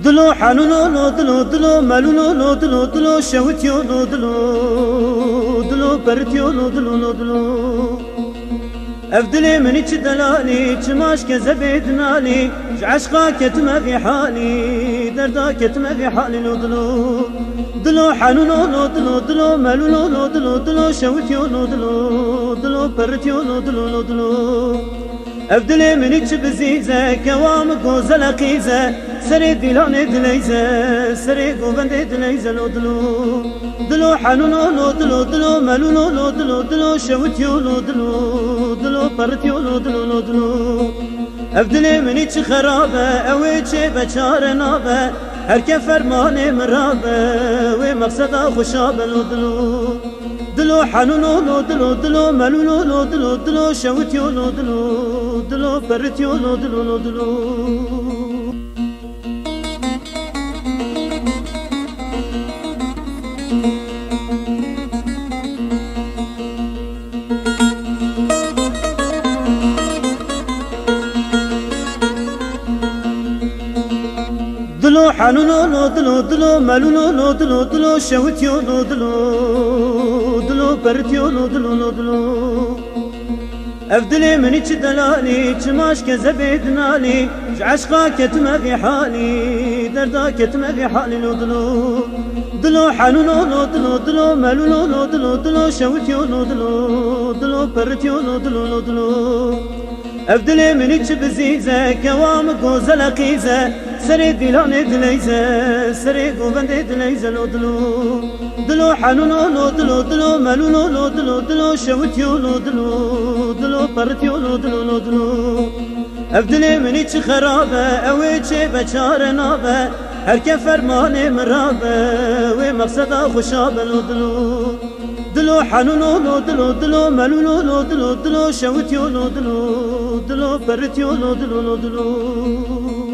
دلو حنونو دلو دلو ملونو دلو دلو شوتيو دلو دلو برتيو دلو دلو افدلي من ايش دلالي تماش كزبيدنالي عشقا كتمه في حالي دردا كتمه في حالي دلو دلو حنونو دلو دلو ملونو دلو دلو شوتيو دلو دلو برتيو دلو دلو افدلي من ايش بزيزه كوام غوزه لقيزه سري دلان دليزه سري قوبند دليزه دلو دلو حنونو دلو دلو ملونو دلو دلو شوتيو دلو دلو برتيو دلو دلو افدلي من ايش خرابه اويش بشار نابه هركه فرمان مرابه ومقصده خشابه دلو دلو حنونو دلو دلو ملونو دلو دلو شوتيو دلو دلو برتيو دلو دلو دلو حنونو دلو دلو ملونو دلو دلو شوتيو دلو دلو برتيو دلو دلو افدلي من ايش دلالي تماش كزبيدنالي عشقا كتمه في حالي دردا كتمه في حالي دلو دلو حنونو دلو دلو ملونو دلو دلو شوتيو دلو دلو برتيو دلو دلو افدلي من ايش بزيزه كوام غوزه لقيزه سري دلان دليزه سري قوبند دليزه دلو دلو حنونو دلو دلو ملونو دلو دلو شوتيو دلو دلو برتيو دلو دلو افدلي من ايش خرابه اويش بشار نابه هركه فرمان مرابه ومقصده خشابه دلو دلو حنونو دلو دلو ملونو دلو دلو شوتيو دلو دلو برتيو دلو دلو